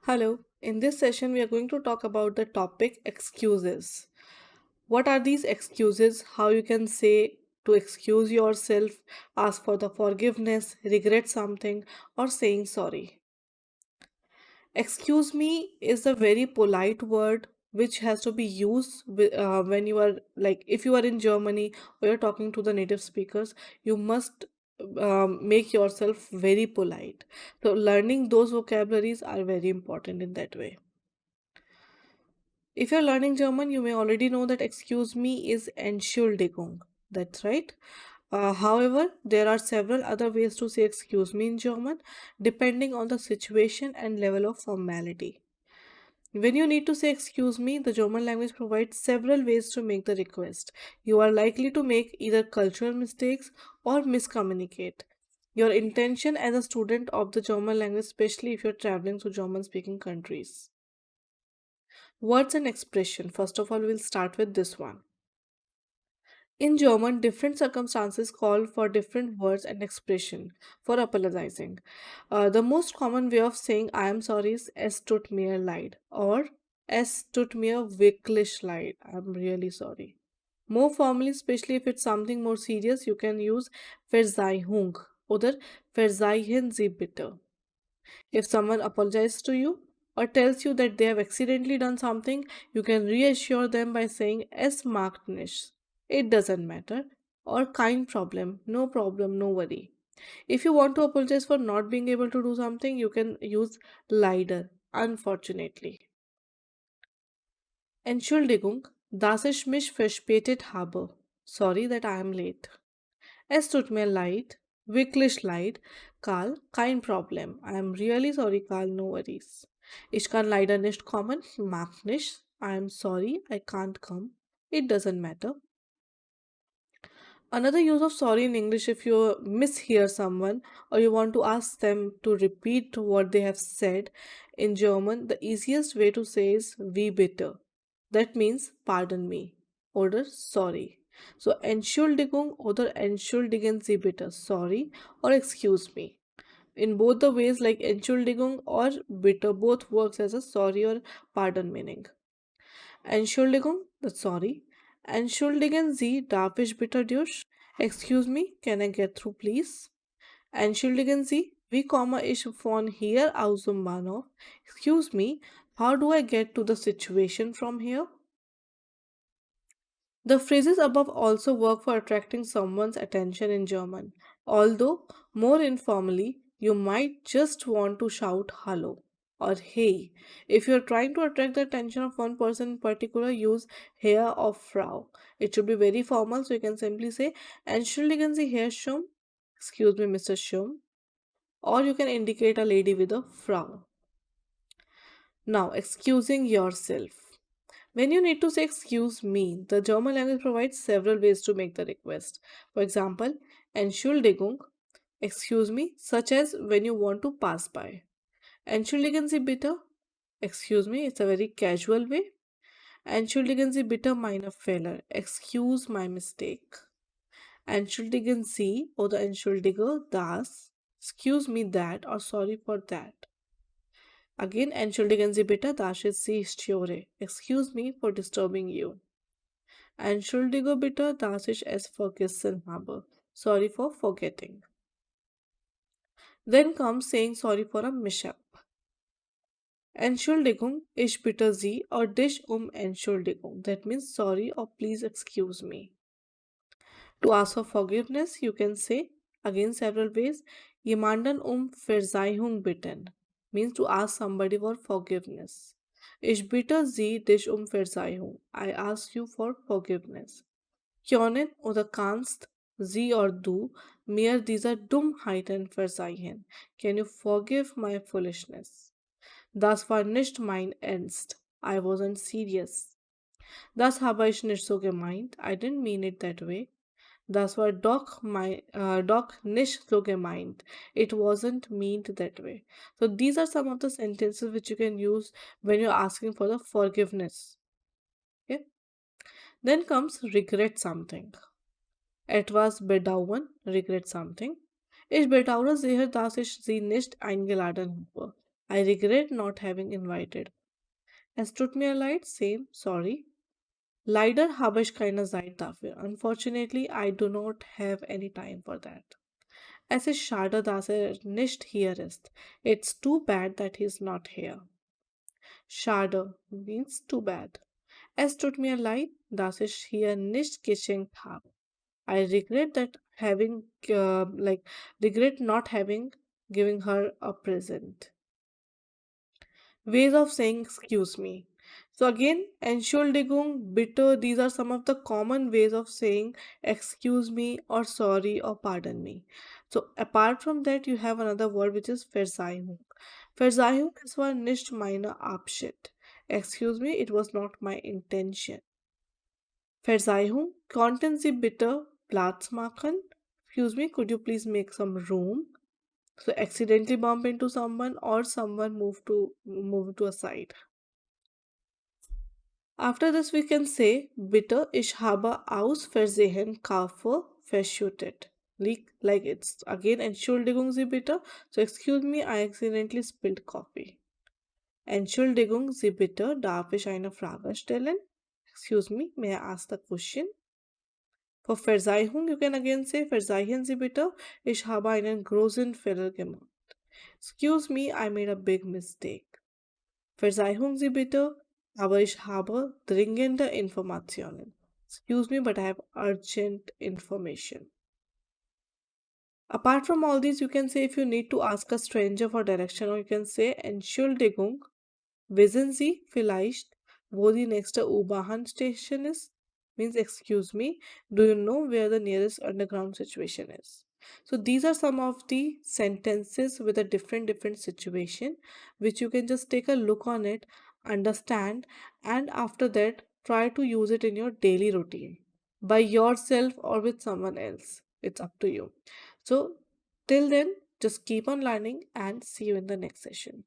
Hello, in this session, we are going to talk about the topic excuses. What are these excuses? How you can say to excuse yourself, ask for the forgiveness, regret something, or saying sorry. Excuse me is a very polite word which has to be used when you are like if you are in Germany or you're talking to the native speakers, you must make yourself very polite. So learning those vocabularies are very important in that way. If you're learning German, you may already know that excuse me is Entschuldigung. That's right. However, there are several other ways to say excuse me in German, depending on the situation and level of formality. When you need to say excuse me, the German language provides several ways to make the request. You are likely to make either cultural mistakes or miscommunicate. Your intention as a student of the German language, especially if you're traveling to German speaking countries. Words and expression. First of all, we'll start with this one. In German, different circumstances call for different words and expression for apologizing. The most common way of saying I am sorry is es tut mir leid or es tut mir wirklich leid. I'm really sorry. More formally, especially if it's something more serious, you can use Verzeihung oder Verzeihen Sie bitte. If someone apologizes to you or tells you that they have accidentally done something, you can reassure them by saying es macht nichts. It doesn't matter. Or kein problem, no worry. If you want to apologize for not being able to do something, you can use leider, unfortunately. Entschuldigung, dass ich mich verspätet habe. Sorry that I am late. Es tut mir leid, wirklich leid. Karl, kein Problem. I am really sorry, Karl, no worries. Ich kann leider nicht kommen, mag nicht. I am sorry, I can't come. It doesn't matter. Another use of sorry in English if you mishear someone or you want to ask them to repeat what they have said in German, the easiest way to say is wie bitte. That means pardon me or sorry. So Entschuldigung oder entschuldigen Sie bitte, sorry or excuse me. In both the ways like Entschuldigung or bitte both works as a sorry or pardon meaning. Entschuldigung, that's sorry. Entschuldigen Sie, darf ich bitte durch? Excuse me, can I get through please? Entschuldigen Sie, wie komme ich von hier aus zum Bahnhof? Excuse me, how do I get to the situation from here? The phrases above also work for attracting someone's attention in German. Although more informally, you might just want to shout hello or hey. If you're trying to attract the attention of one person in particular, use Herr or Frau. It should be very formal, so you can simply say Entschuldigen Sie, Herr Schum. Excuse me, Mr. Schum. Or you can indicate a lady with a Frau. Now, excusing yourself. When you need to say excuse me, the German language provides several ways to make the request. For example, Entschuldigung, excuse me, such as when you want to pass by. Entschuldigen Sie bitte, excuse me, it's a very casual way. Entschuldigen Sie bitte meine Fehler, excuse my mistake. Entschuldigen Sie oder entschuldige das, excuse me that or sorry for that. Again, entschuldigen Sie bitte, das ist Sie störe. Excuse me for disturbing you. Entschuldige bitte, dass ich es vergessen habe. Sorry for forgetting. Then comes saying sorry for a mishap. Entschuldigung, ich bitte Sie or dich Entschuldigung. That means sorry or please excuse me. To ask for forgiveness, you can say, again several ways, jemanden Verzeihung bitten. Means to ask somebody for forgiveness. Ich bitte Sie dich Verzeihung. I ask you for forgiveness. Können oder kannst sie or du mir dieser Dummheiten verzeihen? Can you forgive my foolishness? Das war nicht mein Ernst. I wasn't serious. Das habe ich nicht so gemeint. I didn't mean it that way. Das war doch nicht so gemeint. It wasn't meant that way. So these are some of the sentences which you can use when you're asking for the forgiveness. Okay. Then comes regret something. Etwas bedauern, regret something. Ich bedauere sehr, dass ich Sie nicht eingeladen habe. I regret not having invited. Es tut mir leid, same, sorry. Leider habe ich keine Zeit dafür. Unfortunately, I do not have any time for that. Es ist schade, dass nicht hier ist. It's too bad that he's not here. Schade means too bad. Es tut mir leid, dass ich hier nicht geschenkt habe. I regret that having, regret not having giving her a present. Ways of saying excuse me. So again, Entschuldigung, bitte, these are some of the common ways of saying excuse me or sorry or pardon me. So apart from that, you have another word which is Verzeihung. Verzeihung is for nicht meine Absicht. Excuse me, it was not my intention. Verzeihung, konnten Sie bitte Platz machen? Excuse me, could you please make some room? So accidentally bump into someone or someone move to a side. After this we can say bitte ich habe aus Versehen Kaffee verschüttet. Like it's again Entschuldigung Sie bitte. So excuse me, I accidentally spilled coffee. Entschuldigung Sie bitte, darf ich eine Frage stellen? Excuse me, may I ask the question? For Verzeihung, you can again say Verzeihen Sie bitte, ich habe einen großen Fehler gemacht. Excuse me, I made a big mistake. Verzeihen Sie bitte, aber ich habe dringende Informationen. Excuse me, but I have urgent information. Apart from all these, you can say if you need to ask a stranger for direction, or you can say Entschuldigung, wissen Sie vielleicht, wo die nächste U-Bahn-Station ist? Means, excuse me, do you know where the nearest underground situation is? So these are some of the sentences with a different situation, which you can just take a look on it, understand, and after that try to use it in your daily routine by yourself or with someone else. It's up to you. So till then, just keep on learning and see you in the next session.